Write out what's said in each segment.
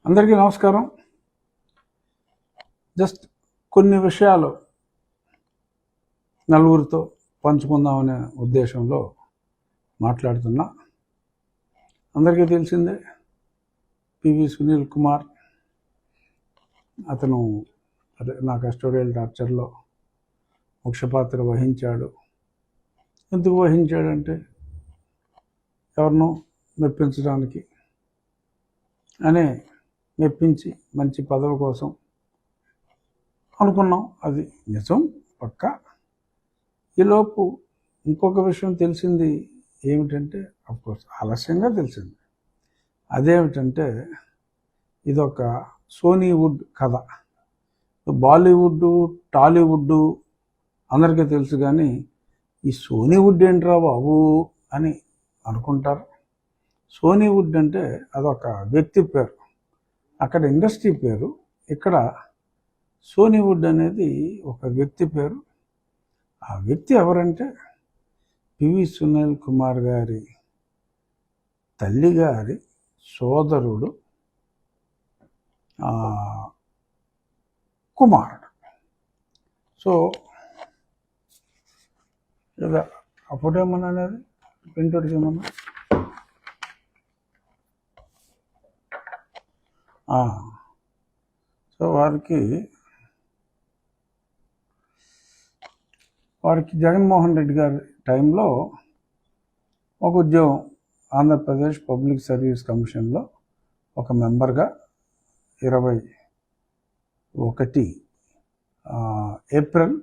అందరికీ నమస్కారం. జస్ట్ కొన్ని విషయాలు నలుగురితో పంచుకుందామనే ఉద్దేశంలో మాట్లాడుతున్నా. అందరికీ తెలిసిందే, పివి సునీల్ కుమార్ అతను నా కస్టోడియల్ టార్చర్లో ముఖ్య పాత్ర వహించాడు. ఎందుకు వహించాడంటే ఎవరినో మెప్పించడానికి అనే మెప్పించి మంచి పదవి కోసం అనుకున్నాం. అది నిజం పక్కా. ఈలోపు ఇంకొక విషయం తెలిసింది ఏమిటంటే, అఫ్కోర్స్ ఆలస్యంగా తెలిసింది, అదేమిటంటే ఇదొక సోనీవుడ్ కథ. బాలీవుడ్, టాలీవుడ్ అందరికీ తెలుసు, కానీ ఈ సోనీవుడ్ ఏంట్రా బాబు అని అనుకుంటారు. సోనీవుడ్ అంటే అదొక వ్యక్తి పేరు, అక్కడ ఇండస్ట్రీ పేరు. ఇక్కడ సోనీవుడ్ అనేది ఒక వ్యక్తి పేరు. ఆ వ్యక్తి ఎవరంటే పివి సునీల్ కుమార్ గారి తల్లి గారి సోదరుడు కుమారుడు. సో ఇలా అప్పుడేమన్నా అనేది ప్రింటెడ్స్ ఏమన్నా సో వారికి జగన్మోహన్ రెడ్డి గారి టైంలో ఒక ఉద్యోగం, ఆంధ్రప్రదేశ్ పబ్లిక్ సర్వీస్ కమిషన్లో ఒక మెంబర్గా 22 ఏప్రిల్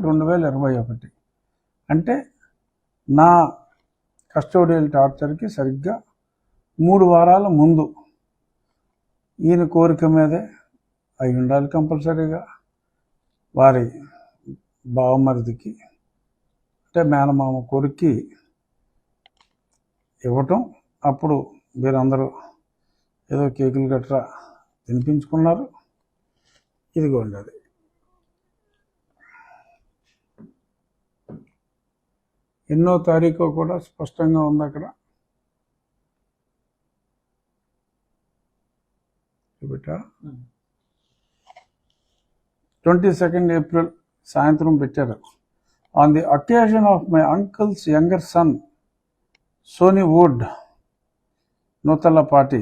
2021 అంటే నా కస్టోడియల్ టార్చర్కి సరిగ్గా 3 వారాల ముందు ఈయన కోరిక మీదే అయి ఉండాలి కంపల్సరీగా. వారి బావమరిదికి అంటే మేనమామ కొడుక్కి ఇవ్వటం. అప్పుడు వీరందరూ ఏదో కేకులు గట్రా తినిపించుకున్నారు. ఇదిగోండి, అది ఎన్నో తారీఖు కూడా స్పష్టంగా ఉంది అక్కడ. 22 ఏప్రిల్ సాయంత్రం పెట్టారు. On the occasion of my uncle's younger son సోనీవుడ్ Nuthalapati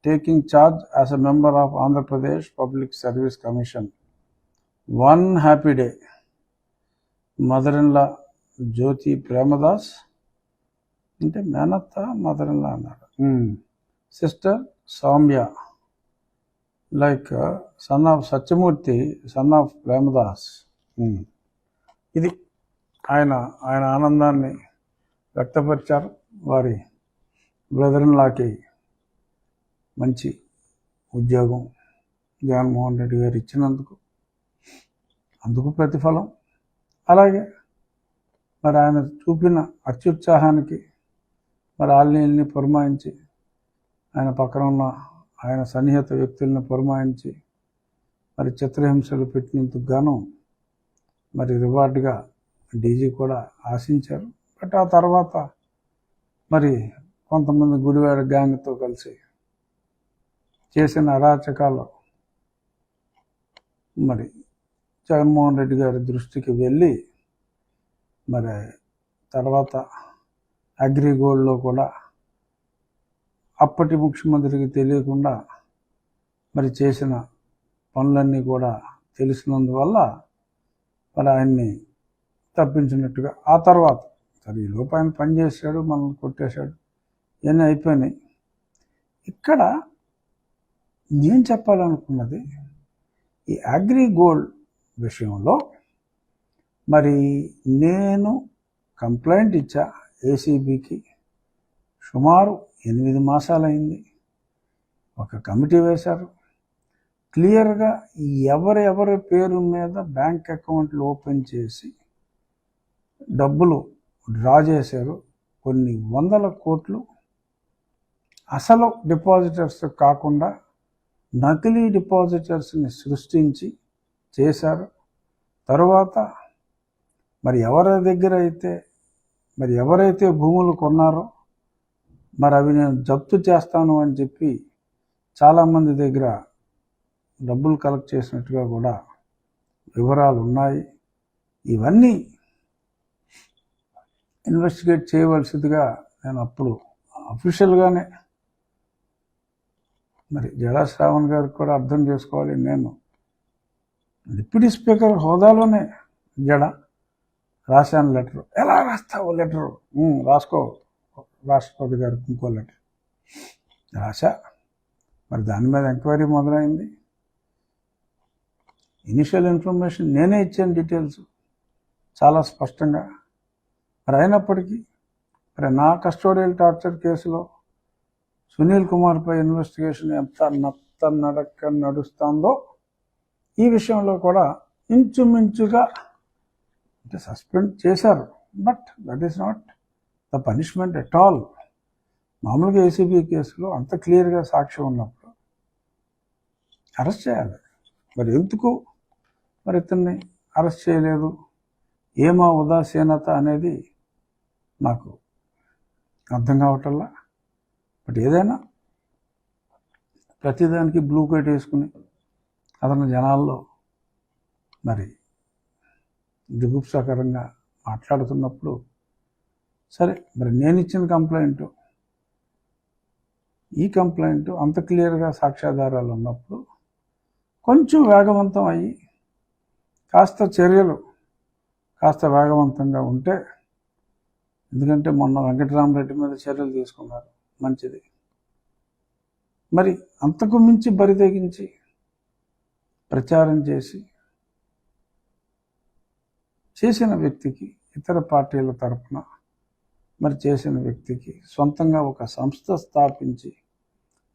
taking charge as a member of Andhra Pradesh public service commission, one happy day. Mother in law Jyothi Premadas, అంటే మేనత్త మదర్ ఇన్ లా అన్నారు. Sister Soumya, like son of Satyamurthy, son of Premadas. ఇది ఆయన ఆనందాన్ని వ్యక్తపరిచారు. వారి brother in లాకి మంచి ఉద్యోగం జగన్మోహన్ రెడ్డి గారు ఇచ్చినందుకు, అందుకు ప్రతిఫలం. అలాగే మరి ఆయన చూపిన అత్యుత్సాహానికి మరి వాళ్ళని పురమాయించి, ఆయన పక్కన ఉన్న ఆయన సన్నిహిత వ్యక్తులను పురమాయించి మరి చిత్రహింసలు పెట్టినందుకు గాను మరి రివార్డుగా డీజీ కూడా ఆశించారు. బట్ ఆ తర్వాత మరి కొంతమంది గుడివాడ గ్యాంగ్తో కలిసి చేసిన అరాచకాలు మరి జగన్మోహన్ రెడ్డి గారి దృష్టికి వెళ్ళి మరి తర్వాత అగ్రిగోల్డ్లో కూడా అప్పటి ముఖ్యమంత్రికి తెలియకుండా మరి చేసిన పనులన్నీ కూడా తెలిసినందువల్ల మరి ఆయన్ని తప్పించినట్టుగా. ఆ తర్వాత సరే ఈ లోపు ఆయన పనిచేశాడు, మనల్ని కొట్టేశాడు, ఇవన్నీ అయిపోయినాయి. ఇక్కడ నేను చెప్పాలనుకున్నది, ఈ అగ్రిగోల్డ్ విషయంలో మరి నేను కంప్లైంట్ ఇచ్చా ఏసీబీకి. సుమారు 8 మాసాలైంది. ఒక కమిటీ వేశారు. క్లియర్గా ఎవరెవరి పేరు మీద బ్యాంక్ అకౌంట్లు ఓపెన్ చేసి డబ్బులు డ్రా చేశారు. కొన్ని వందల కోట్లు అసలు డిపాజిటర్స్ కాకుండా నకిలీ డిపాజిటర్స్ని సృష్టించి చేశారు. తరువాత మరి ఎవరైతే భూములు కొన్నారో మరి అవి నేను జప్తు చేస్తాను అని చెప్పి చాలామంది దగ్గర డబ్బులు కలెక్ట్ చేసినట్టుగా కూడా వివరాలు ఉన్నాయి. ఇవన్నీ ఇన్వెస్టిగేట్ చేయవలసిందిగా నేను అప్పుడు అఫీషియల్గానే మరి జడా శ్రావణ్ గారికి కూడా అర్థం చేసుకోవాలి, నేను డిప్యూటీ స్పీకర్ హోదాలోనే జడ రాశాను లెటరు. ఎలా రాస్తావు లెటరు? రాసుకో రాష్ట్రపతి గారికి ఇంకో లెటర్ రాశా. మరి దాని మీద ఎంక్వైరీ మొదలైంది. ఇనిషియల్ ఇన్ఫర్మేషన్ నేనే ఇచ్చాను, డీటెయిల్స్ చాలా స్పష్టంగా. మరి అయినప్పటికీ మరి నా కస్టోడియల్ టార్చర్ కేసులో సునీల్ కుమార్పై ఇన్వెస్టిగేషన్ ఎంత నడక నడుస్తుందో ఈ విషయంలో కూడా ఇంచుమించుగా అంటే సస్పెండ్ చేశారు. But that is not the punishment at all. మామూలుగా ఏసీబీ కేసులో అంత క్లియర్గా సాక్ష్యం ఉన్నప్పుడు అరెస్ట్ చేయాలి. మరి ఎందుకు మరి ఇతన్ని అరెస్ట్ చేయలేదు, ఏమా ఉదాసీనత అనేది నాకు అర్థం కావటల్లా. బట్ ఏదైనా ప్రతిదానికి బ్లూ కోట్ వేసుకుని అతను జనాల్లో మరి జుగుప్సాకరంగా మాట్లాడుతున్నప్పుడు సరే, మరి నేను ఇచ్చిన కంప్లైంట్, ఈ కంప్లైంట్ అంత క్లియర్గా సాక్ష్యాధారాలు ఉన్నప్పుడు కొంచెం వేగవంతం అయ్యి కాస్త చర్యలు కాస్త వేగవంతంగా ఉంటే, ఎందుకంటే మొన్న వెంకటరామరెడ్డి మీద చర్యలు తీసుకున్నారు, మంచిది. మరి అంతకు మించి బరితెగించి ప్రచారం చేసిన వ్యక్తికి, ఇతర పార్టీల తరఫున మరి చేసిన వ్యక్తికి సొంతంగా ఒక సంస్థ స్థాపించి,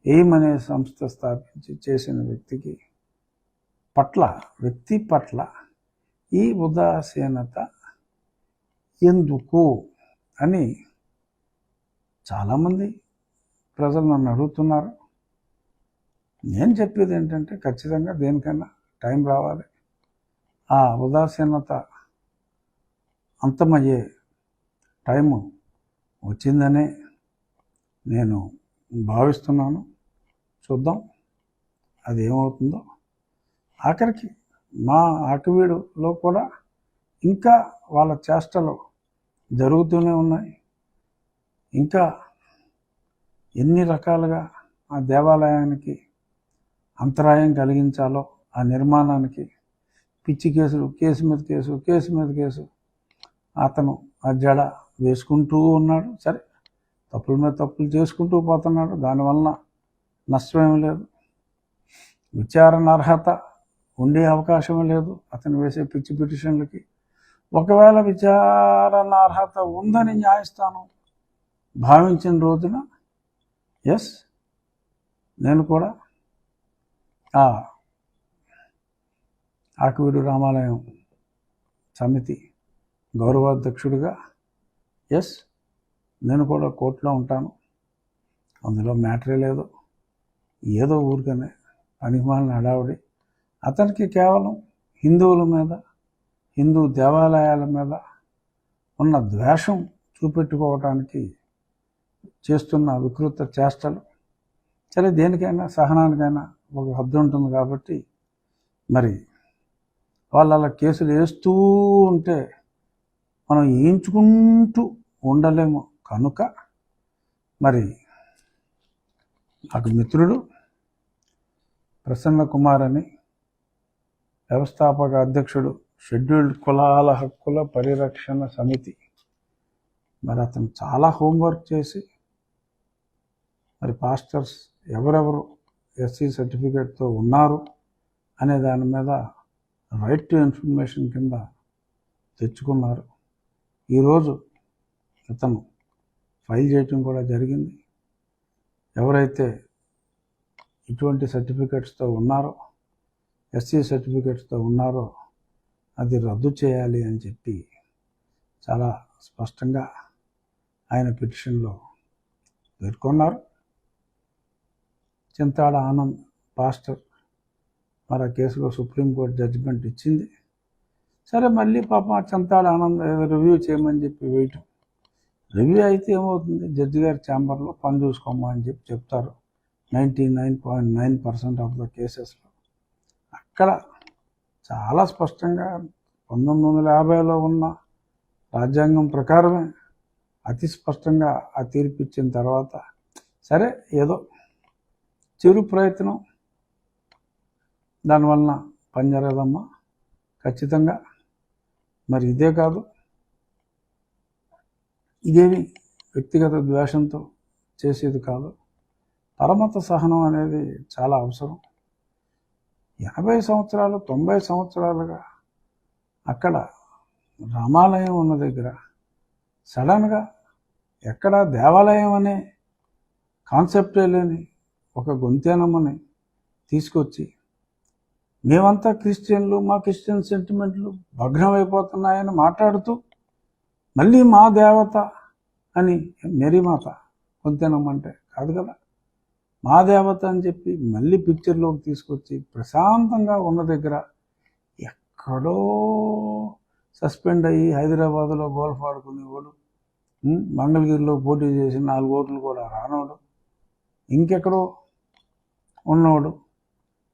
ఎయిమ్ అనే సంస్థ స్థాపించి చేసిన వ్యక్తి పట్ల ఈ ఉదాసీనత ఎందుకు అని చాలామంది ప్రజలు నన్ను అడుగుతున్నారు. నేను చెప్పేది ఏంటంటే ఖచ్చితంగా దేనికైనా టైం రావాలి. ఆ ఉదాసీనత అంతమయ్యే టైము వచ్చిందనే నేను భావిస్తున్నాను. చూద్దాం అది ఏమవుతుందో. ఆఖరికి మా ఆకివీడులో కూడా ఇంకా వాళ్ళ చేష్టలు జరుగుతూనే ఉన్నాయి. ఇంకా ఎన్ని రకాలుగా ఆ దేవాలయానికి అంతరాయం కలిగించాలో, ఆ నిర్మాణానికి పిచ్చి కేసులు, కేసు మీద కేసు అతను ఆ జడ వేసుకుంటూ ఉన్నాడు. సరే, తప్పుల మీద తప్పులు చేసుకుంటూ పోతున్నాడు, దానివల్ల నష్టమేమీ లేదు. విచారణ అర్హత ఉండే అవకాశం లేదు అతను వేసే పిచ్చి పిటిషన్లకి. ఒకవేళ విచారణ అర్హత ఉందని న్యాయస్థానం భావించిన రోజున ఎస్, నేను కూడా ఆకివీడు రామాలయం సమితి గౌరవాధ్యక్షుడిగా ఎస్, నేను కూడా కోర్టులో ఉంటాను. అందులో మ్యాటరే లేదు. ఏదో ఊరికనే పనికిమాలిన హడావుడి. అతనికి కేవలం హిందువుల మీద, హిందూ దేవాలయాల మీద ఉన్న ద్వేషం చూపెట్టుకోవటానికి చేస్తున్న వికృత చేష్టలు. సరే, దేనికైనా సహనానికైనా ఒక హద్దు ఉంటుంది కాబట్టి మరి వాళ్ళు అలా కేసులు వేస్తూ ఉంటే మనం వేయించుకుంటూ ఉండలేము. కనుక మరి నాకు మిత్రుడు ప్రసన్న కుమార్ అని, వ్యవస్థాపక అధ్యక్షుడు షెడ్యూల్డ్ కులాల హక్కుల పరిరక్షణ సమితి, మరి అతను చాలా హోంవర్క్ చేసి మరి పాస్టర్స్ ఎవరెవరు ఎస్సీ సర్టిఫికేట్తో ఉన్నారు అనే దాని మీద రైట్ టు ఇన్ఫర్మేషన్ కింద తెచ్చుకున్నారు. ఈరోజు అతను ఫైల్ చేయటం కూడా జరిగింది. ఎవరైతే ఇటువంటి సర్టిఫికేట్స్తో ఉన్నారో, ఎస్సీ సర్టిఫికేట్స్తో ఉన్నారో అది రద్దు చేయాలి అని చెప్పి చాలా స్పష్టంగా ఆయన పిటిషన్లో పేర్కొన్నారు. చింతాడ ఆనంద్ పాస్టర్ మరి ఆ కేసులో సుప్రీంకోర్టు జడ్జిమెంట్ ఇచ్చింది. సరే, మళ్ళీ పాప చింతాడ ఆనంద్ రివ్యూ చేయమని చెప్పి వేయటం. రివ్యూ అయితే ఏమవుతుంది, జడ్జి గారి ఛాంబర్లో పని చూసుకోమా అని చెప్తారు 99.9% ఆఫ్ ద కేసెస్లో. అక్కడ చాలా స్పష్టంగా 1950లో ఉన్న రాజ్యాంగం ప్రకారమే అతి స్పష్టంగా ఆ తీర్పు ఇచ్చిన తర్వాత సరే ఏదో చిరు ప్రయత్నం, దానివలన పని జరగదమ్మా ఖచ్చితంగా. మరి ఇదే కాదు, ఇదేమి వ్యక్తిగత ద్వేషంతో చేసేది కాదు. పరమత సహనం అనేది చాలా అవసరం. 80 సంవత్సరాలు 90 సంవత్సరాలుగా అక్కడ రామాలయం ఉన్న దగ్గర సడన్గా ఎక్కడ దేవాలయం అనే కాన్సెప్టే లేని ఒక గొంతేనమ్మని తీసుకొచ్చి మేమంతా క్రిస్టియన్లు, మా క్రిస్టియన్ సెంటిమెంట్లు భగ్నమైపోతున్నాయని మాట్లాడుతూ మళ్ళీ మా దేవత అని మేరీమాత గొంతేనమ్మంటే కాదు కదా, మా దేవత అని చెప్పి మళ్ళీ పిక్చర్లోకి తీసుకొచ్చి ప్రశాంతంగా ఉన్న దగ్గర ఎక్కడో సస్పెండ్ అయ్యి హైదరాబాద్లో గోల్ఫ్ ఆడుకునేవాడు, మంగళగిరిలో పోటీ చేసి 4 ఓట్లు కూడా రానోడు, ఇంకెక్కడో ఉన్నవాడు,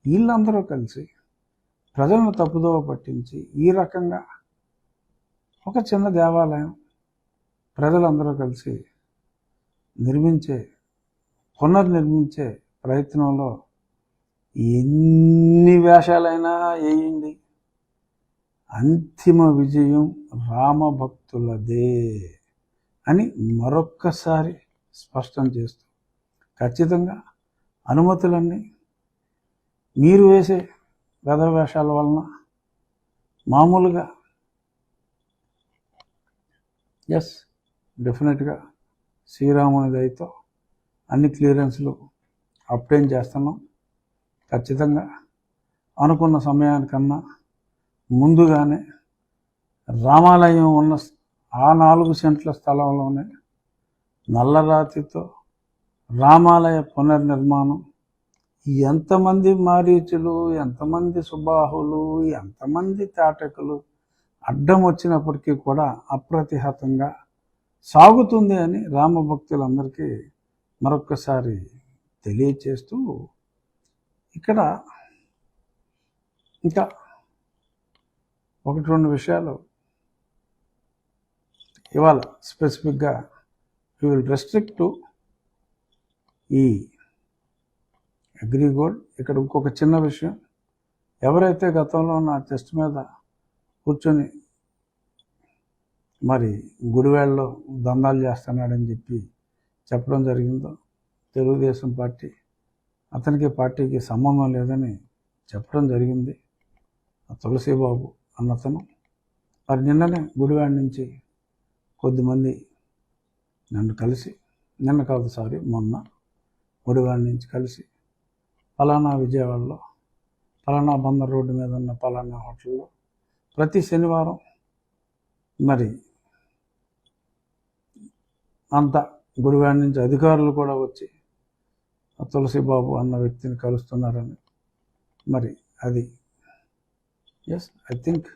వీళ్ళందరూ కలిసి ప్రజలను తప్పుదోవ పట్టించి ఈ రకంగా ఒక చిన్న దేవాలయం ప్రజలందరూ కలిసి పునర్నిర్మించే ప్రయత్నంలో ఎన్ని వేషాలైనా వేయండి, అంతిమ విజయం రామభక్తులదే అని మరొక్కసారి స్పష్టం చేస్తూ ఖచ్చితంగా అనుమతులన్నీ మీరు వేసే వేషాల వలన మామూలుగా డెఫినెట్గా శ్రీరాముని దయతో అన్ని క్లియరెన్స్లు అప్టైన్ చేస్తున్నాం. ఖచ్చితంగా అనుకున్న సమయానికన్నా ముందుగానే రామాలయం ఉన్న ఆ 4 సెంట్ల స్థలంలోనే నల్లరాతితో రామాలయ పునర్నిర్మాణం, ఎంతమంది మారీచులు, ఎంతమంది సుబాహులు, ఎంతమంది తాటకులు అడ్డం వచ్చినప్పటికీ కూడా అప్రతిహతంగా సాగుతుంది అని రామభక్తులందరికీ మరొక్కసారి తెలియచేస్తూ ఇక్కడ ఇంకా 1-2 విషయాలు ఇవాళ స్పెసిఫిక్గా వీ విల్ రెస్ట్రిక్ట్ టు ఈ అగ్రిగోల్డ్. ఇక్కడ ఇంకొక చిన్న విషయం, ఎవరైతే గతంలో నా చెస్ట్ మీద కూర్చొని మరి గుడివాడలో దందాలు చేస్తున్నాడని చెప్పడం జరిగిందో, తెలుగుదేశం పార్టీ అతనికి పార్టీకి సంబంధం లేదని చెప్పడం జరిగింది ఆ తులసిబాబు అన్నతను. మరి నిన్ననే గుడివాడ నుంచి కొద్దిమంది నన్ను కలిసి, మొన్న గుడివాడ నుంచి కలిసి పలానా విజయవాడలో పలానా బందర్ రోడ్డు మీద ఉన్న పలానా హోటల్లో ప్రతి శనివారం మరి అంతా గుడివాడ నుంచి అధికారులు కూడా వచ్చి తులసిబాబు అన్న వ్యక్తిని కలుస్తున్నారని, మరి అది I think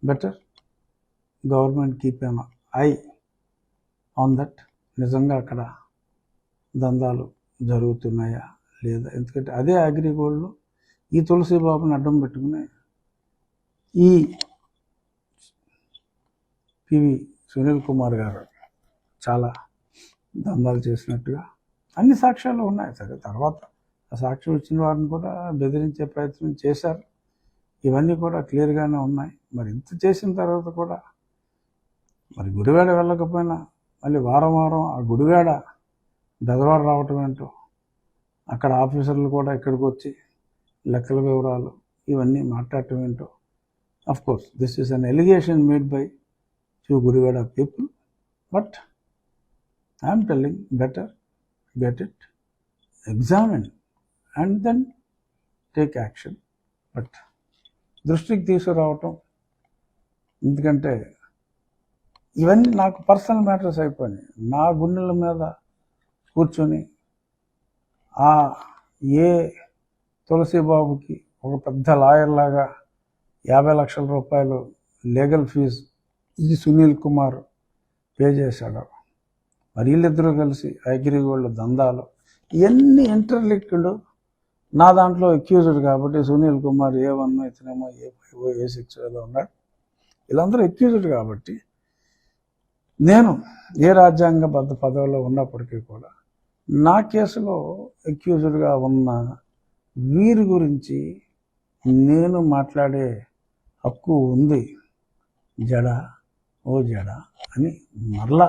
better government keep N I on that. నిజంగా అక్కడ దందాలు జరుగుతున్నాయా లేదా, ఎందుకంటే అదే అగ్రిగోల్డ్లో ఈ తులసిబాబుని అడ్డం పెట్టుకుని ఈ పివి సునీల్ కుమార్ గారు చాలా దందాలు చేసినట్టుగా అన్ని సాక్ష్యాలు ఉన్నాయి. సరే, తర్వాత ఆ సాక్ష్యం ఇచ్చిన వారిని కూడా బెదిరించే ప్రయత్నం చేశారు, ఇవన్నీ కూడా క్లియర్గానే ఉన్నాయి. మరి ఇంత చేసిన తర్వాత కూడా మరి గుడివాడ వెళ్ళకపోయినా మళ్ళీ వారం ఆ గుడివాడ బెదవాడ రావటం ఏంటో, అక్కడ ఆఫీసర్లు కూడా ఇక్కడికి వచ్చి లెక్కల వివరాలు ఇవన్నీ మాట్లాడటం ఏంటో. Of course this is an allegation made by few Guruvada people, but I am telling better get it, examine and then take action. But దృష్టికి తీసుకురావటం, ఎందుకంటే ఇవన్నీ నాకు పర్సనల్ మ్యాటర్స్ అయిపోయినాయి. నా గుండెల మీద కూర్చొని ఏ తులసిబాబుకి ఒక పెద్ద లాయర్ లాగా 50 లక్షల రూపాయలు లీగల్ ఫీజు ఈ సునీల్ కుమార్ పే చేశాడు. మరి వీళ్ళిద్దరూ కలిసి అగ్రిగోల్డ్ దందాలు ఇవన్నీ ఇంటర్లింక్డ్. నా దాంట్లో అక్యూజ్డ్ కాబట్టి సునీల్ కుమార్ A1, ఇతనేమో A5 A6 ఏదో ఉన్నాడు. వీళ్ళందరూ అక్యూజ్డ్ కాబట్టి నేను ఏ రాజ్యాంగబద్ధ పదవిలో ఉన్నప్పటికీ కూడా నా కేసులో అక్యూజ్డ్గా ఉన్న వీరి గురించి నేను మాట్లాడే హక్కు ఉంది. జడ ఓ జడ అని మరలా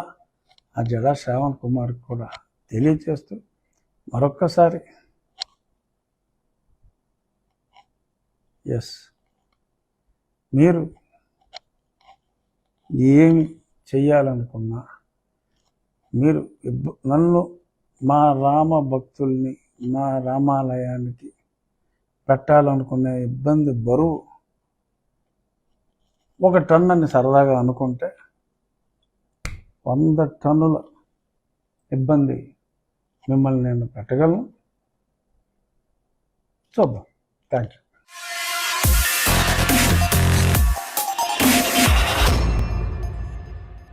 ఆ జడా శ్రావణ్ కుమార్ కూడా తెలియచేస్తూ మరొక్కసారి మీరు ఏమి చెయ్యాలనుకున్నా, మీరు నన్ను మా రామ భక్తుల్ని మా రామాలయానికి పెట్టాలనుకునే ఇబ్బంది బరువు 1 టన్ను అని సరదాగా అనుకుంటే 100 టన్నుల ఇబ్బంది మిమ్మల్ని నేను పెట్టగలను. చూద్దాం. Thank you.